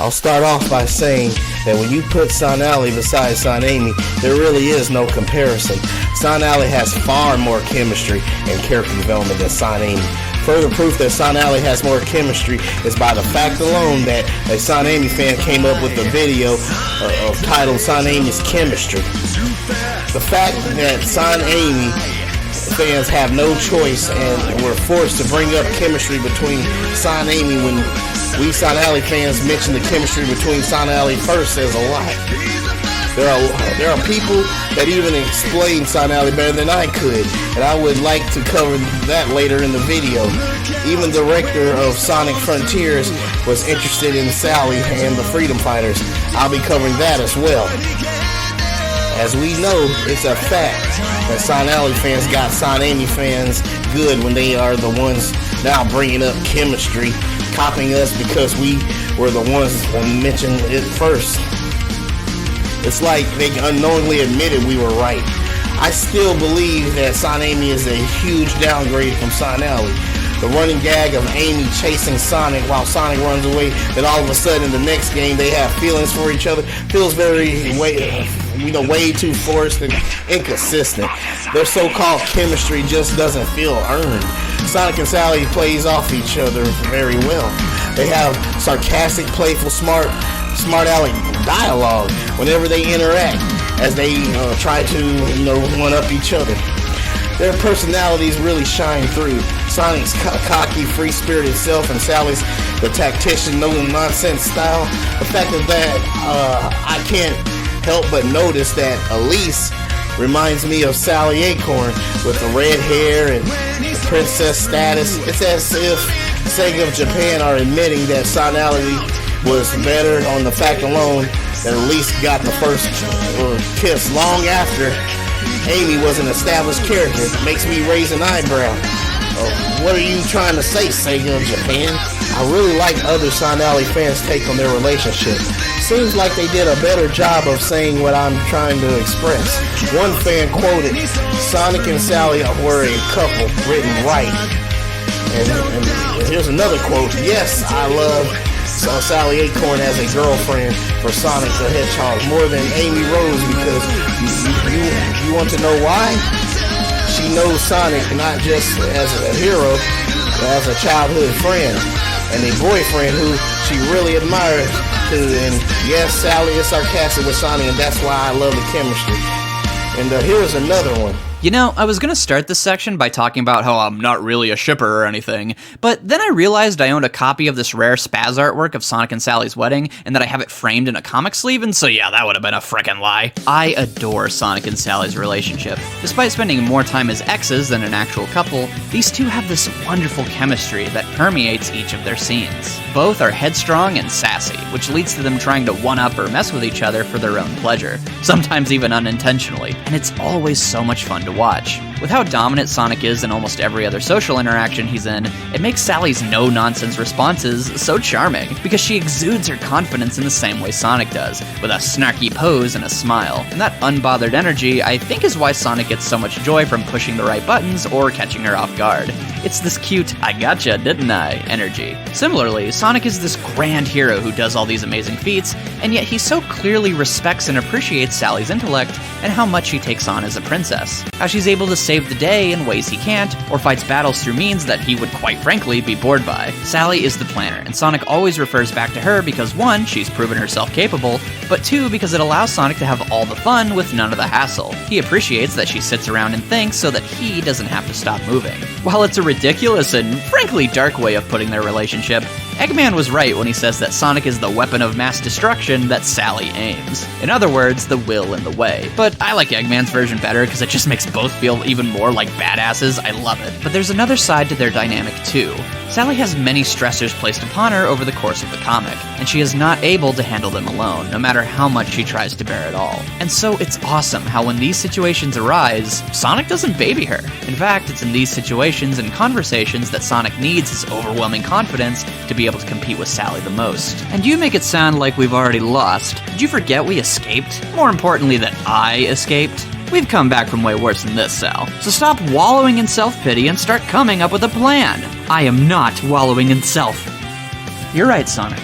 I'll start off by saying that when you put Sonally beside Sonamy, there really is no comparison. Sonally has far more chemistry and character development than Sonamy. Further proof that Sonally has more chemistry is by the fact alone that a Sonamy fan came up with a video titled Sonamy's Chemistry. The fact that Sonamy fans have no choice and were forced to bring up chemistry between Sonamy when we Sonally fans mention the chemistry between Sonally first says a lot. There are people that even explain Sonally better than I could, and I would like to cover that later in the video. Even the director of Sonic Frontiers was interested in Sally and the Freedom Fighters. I'll be covering that as well. As we know, it's a fact that Sonally fans got Sonamy fans good when they are the ones now bringing up chemistry, copying us because we were the ones that mentioned it first. It's like they unknowingly admitted we were right. I still believe that Sonamy is a huge downgrade from Sonally. The running gag of Amy chasing Sonic while Sonic runs away, then all of a sudden in the next game they have feelings for each other, feels way too forced and inconsistent. Their so-called chemistry just doesn't feel earned. Sonic and Sally plays off each other very well. They have sarcastic, playful, smart aleck dialogue whenever they interact, as they try to one-up each other. Their personalities really shine through. Sonic's cocky, free-spirited self, and Sally's the tactician, no-nonsense style. The fact of that, I can't help but notice that Elise reminds me of Sally Acorn with the red hair and the princess status. It's as if Sega of Japan are admitting that Sonally was better on the fact alone that Elise got the first kiss long after Amy was an established character. It makes me raise an eyebrow. What are you trying to say, Sega of Japan? I really like other Sonally fans' take on their relationship. Seems like they did a better job of saying what I'm trying to express. One fan quoted, "Sonic and Sally were a couple written right." And here's another quote, "Yes, I love Sally Acorn as a girlfriend for Sonic the Hedgehog more than Amy Rose because you want to know why? She knows Sonic not just as a hero, but as a childhood friend and a boyfriend who she really admires too. And yes, Sally is sarcastic with Sonic, and that's why I love the chemistry." And here's another one. You know, I was gonna start this section by talking about how I'm not really a shipper or anything, but then I realized I owned a copy of this rare spaz artwork of Sonic and Sally's wedding, and that I have it framed in a comic sleeve, and so yeah, that would have been a frickin' lie. I adore Sonic and Sally's relationship. Despite spending more time as exes than an actual couple, these two have this wonderful chemistry that permeates each of their scenes. Both are headstrong and sassy, which leads to them trying to one-up or mess with each other for their own pleasure, sometimes even unintentionally, and it's always so much fun to watch. With how dominant Sonic is in almost every other social interaction he's in, it makes Sally's no-nonsense responses so charming, because she exudes her confidence in the same way Sonic does, with a snarky pose and a smile. And that unbothered energy, I think, is why Sonic gets so much joy from pushing the right buttons or catching her off guard. It's this cute, "I gotcha, didn't I?" energy. Similarly, Sonic is this grand hero who does all these amazing feats, and yet he so clearly respects and appreciates Sally's intellect and how much she takes on as a princess. How she's able to save the day in ways he can't, or fights battles through means that he would quite frankly be bored by. Sally is the planner, and Sonic always refers back to her because 1, she's proven herself capable, but 2, because it allows Sonic to have all the fun with none of the hassle. He appreciates that she sits around and thinks so that he doesn't have to stop moving. While it's a ridiculous and frankly dark way of putting their relationship, Eggman was right when he says that Sonic is the weapon of mass destruction that Sally aims. In other words, the will in the way. But I like Eggman's version better because it just makes both feel even more like badasses. I love it. But there's another side to their dynamic too. Sally has many stressors placed upon her over the course of the comic, and she is not able to handle them alone, no matter how much she tries to bear it all. And so it's awesome how when these situations arise, Sonic doesn't baby her. In fact, it's in these situations and conversations that Sonic needs his overwhelming confidence to be able to compete with Sally the most. And you make it sound like we've already lost. Did you forget we escaped? More importantly, that I escaped? We've come back from way worse than this, Sal. So stop wallowing in self-pity and start coming up with a plan. I am not wallowing in self. You're right, Sonic.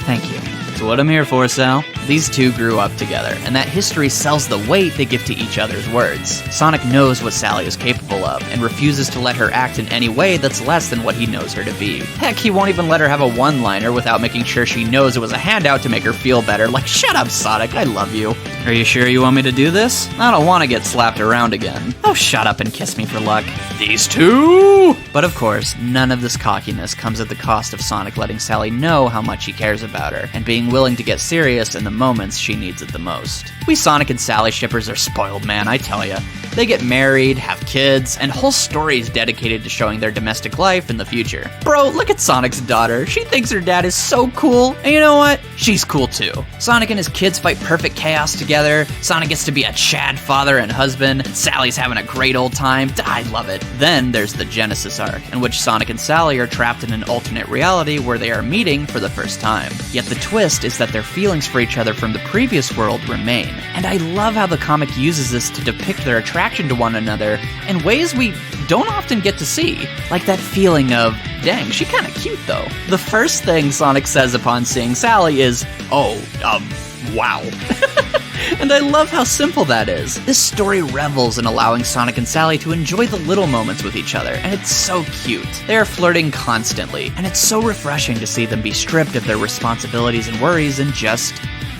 Thank you. That's what I'm here for, Sal. These two grew up together, and that history sells the weight they give to each other's words. Sonic knows what Sally is capable of, and refuses to let her act in any way that's less than what he knows her to be. Heck, he won't even let her have a one-liner without making sure she knows it was a handout to make her feel better. Like, shut up, Sonic, I love you. Are you sure you want me to do this? I don't want to get slapped around again. Oh, shut up and kiss me for luck. These two! But of course, none of this cockiness comes at the cost of Sonic letting Sally know how much he cares about her, and being willing to get serious in the moments she needs it the most. We Sonic and Sally shippers are spoiled, man, I tell ya. They get married, have kids, and whole stories dedicated to showing their domestic life in the future. Bro, look at Sonic's daughter. She thinks her dad is so cool, and you know what? She's cool too. Sonic and his kids fight perfect chaos together. Sonic gets to be a Chad father and husband. Sally's having a great old time. I love it. Then there's the Genesis arc, in which Sonic and Sally are trapped in an alternate reality where they are meeting for the first time. Yet the twist is that their feelings for each other from the previous world remain. And I love how the comic uses this to depict their attraction to one another in ways we don't often get to see. Like that feeling of, dang, she kinda cute though. The first thing Sonic says upon seeing Sally is, wow. And I love how simple that is. This story revels in allowing Sonic and Sally to enjoy the little moments with each other, and it's so cute. They are flirting constantly, and it's so refreshing to see them be stripped of their responsibilities and worries and just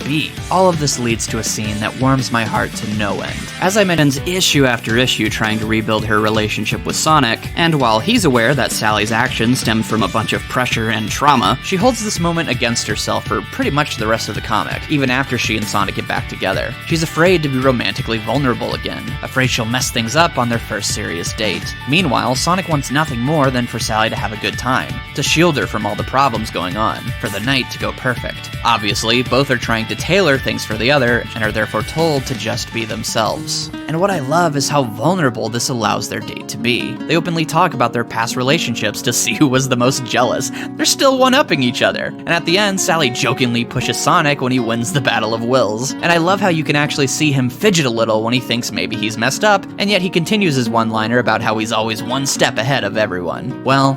be. All of this leads to a scene that warms my heart to no end. As I mentioned, issue after issue trying to rebuild her relationship with Sonic, and while he's aware that Sally's actions stemmed from a bunch of pressure and trauma, she holds this moment against herself for pretty much the rest of the comic, even after she and Sonic get back together. She's afraid to be romantically vulnerable again, afraid she'll mess things up on their first serious date. Meanwhile, Sonic wants nothing more than for Sally to have a good time, to shield her from all the problems going on, for the night to go perfect. Obviously, both are trying to tailor things for the other, and are therefore told to just be themselves. And what I love is how vulnerable this allows their date to be. They openly talk about their past relationships to see who was the most jealous. They're still one-upping each other. And at the end, Sally jokingly pushes Sonic when he wins the Battle of Wills. And I love how you can actually see him fidget a little when he thinks maybe he's messed up, and yet he continues his one-liner about how he's always one step ahead of everyone. Well,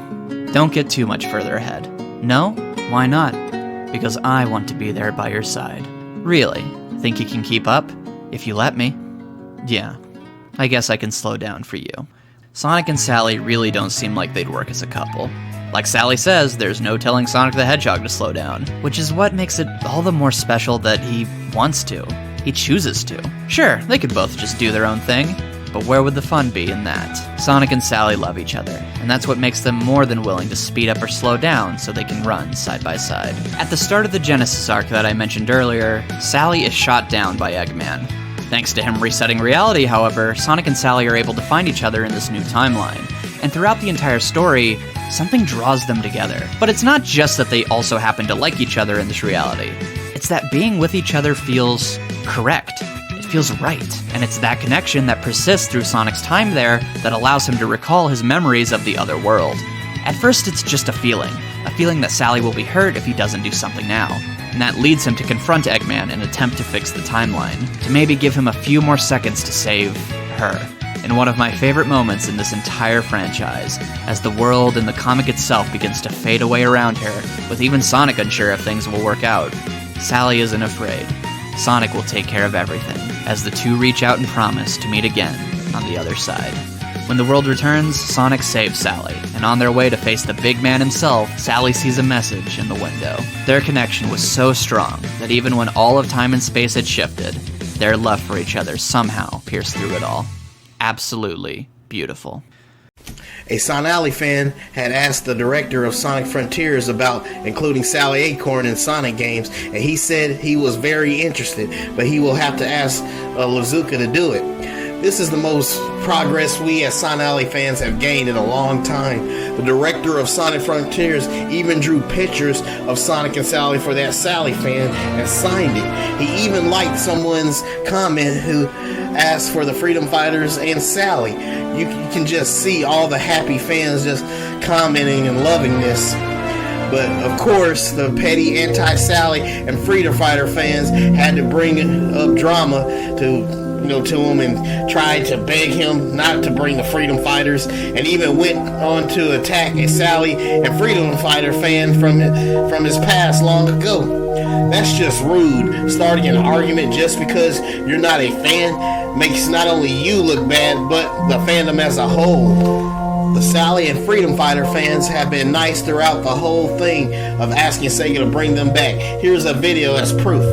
don't get too much further ahead. No? Why not? Because I want to be there by your side. Really? Think you can keep up? If you let me. Yeah, I guess I can slow down for you. Sonic and Sally really don't seem like they'd work as a couple. Like Sally says, there's no telling Sonic the Hedgehog to slow down, which is what makes it all the more special that he wants to. He chooses to. Sure, they could both just do their own thing, but where would the fun be in that? Sonic and Sally love each other, and that's what makes them more than willing to speed up or slow down so they can run side by side. At the start of the Genesis arc that I mentioned earlier, Sally is shot down by Eggman. Thanks to him resetting reality, however, Sonic and Sally are able to find each other in this new timeline. And throughout the entire story, something draws them together. But it's not just that they also happen to like each other in this reality. It's that being with each other feels correct. It feels right. And it's that connection that persists through Sonic's time there that allows him to recall his memories of the other world. At first, it's just a feeling that Sally will be hurt if he doesn't do something now. And that leads him to confront Eggman and attempt to fix the timeline, to maybe give him a few more seconds to save her. In one of my favorite moments in this entire franchise, as the world and the comic itself begins to fade away around her, with even Sonic unsure if things will work out, Sally isn't afraid. Sonic will take care of everything, as the two reach out and promise to meet again on the other side. When the world returns, Sonic saves Sally, and on their way to face the big man himself, Sally sees a message in the window. Their connection was so strong that even when all of time and space had shifted, their love for each other somehow pierced through it all. Absolutely beautiful. A Sonally fan had asked the director of Sonic Frontiers about including Sally Acorn in Sonic games, and he said he was very interested, but he will have to ask Lazuka to do it. This is the most progress we as Sonally fans have gained in a long time. The director of Sonic Frontiers even drew pictures of Sonic and Sally for that Sally fan and signed it. He even liked someone's comment who asked for the Freedom Fighters and Sally. You can just see all the happy fans just commenting and loving this. But of course, the petty anti-Sally and Freedom Fighter fans had to bring up drama to to him and tried to beg him not to bring the freedom fighters, and even went on to attack a Sally and freedom fighter fan from his past long ago. That's just rude. Starting an argument just because you're not a fan makes not only you look bad, but the fandom as a whole. The Sally and Freedom Fighter fans have been nice throughout the whole thing of asking Sega to bring them back. Here's a video as proof.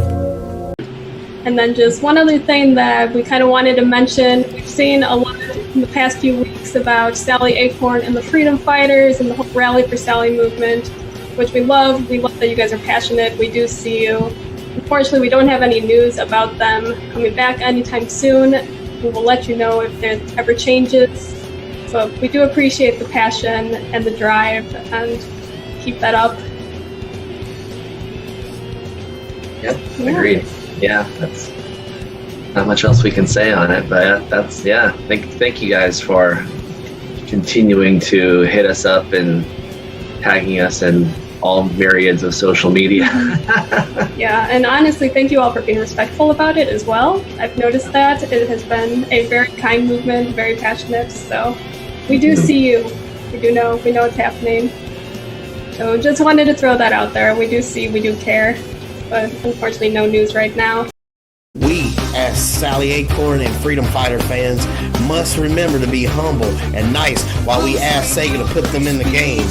And then just one other thing that we kind of wanted to mention. We've seen a lot in the past few weeks about Sally Acorn and the Freedom Fighters and the whole Rally for Sally movement, which we love. We love that you guys are passionate. We do see you. Unfortunately, we don't have any news about them coming back anytime soon. We will let you know if there ever changes. But we do appreciate the passion and the drive, and keep that up. Yep, agreed. Yeah, that's not much else we can say on it, but that's, yeah. Thank you guys for continuing to hit us up and tagging us in all myriads of social media. Yeah, and honestly, thank you all for being respectful about it as well. I've noticed that. It has been a very kind movement, very passionate, so we do see you. We know what's happening. So just wanted to throw that out there. We do see, we do care, but unfortunately no news right now. We, as Sally Acorn and Freedom Fighter fans, must remember to be humble and nice while we ask Sega to put them in the game.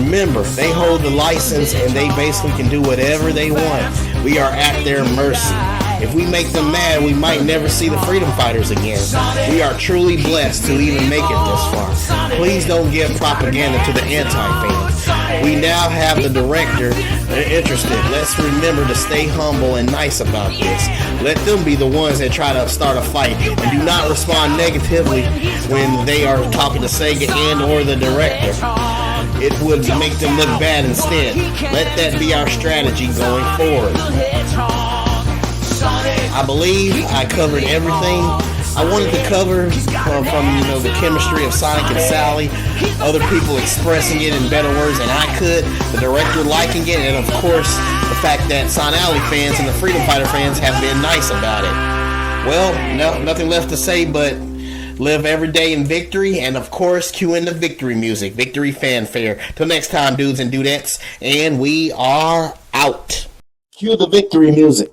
Remember, they hold the license and they basically can do whatever they want. We are at their mercy. If we make them mad, we might never see the Freedom Fighters again. We are truly blessed to even make it this far. Please don't give propaganda to the anti-fans. We now have the director interested. Let's remember to stay humble and nice about this. Let them be the ones that try to start a fight, and do not respond negatively when they are talking to Sega and or the director. It would make them look bad instead. Let that be our strategy going forward. I believe I covered everything I wanted to cover from the chemistry of Sonic and Sally, other people expressing it in better words than I could, the director liking it, and of course the fact that Sonamy fans and the Freedom Fighter fans have been nice about it. Well, nothing left to say but live every day in victory, and of course cue in the victory music, victory fanfare. Till next time, dudes and dudettes, and we are out. Cue the victory music.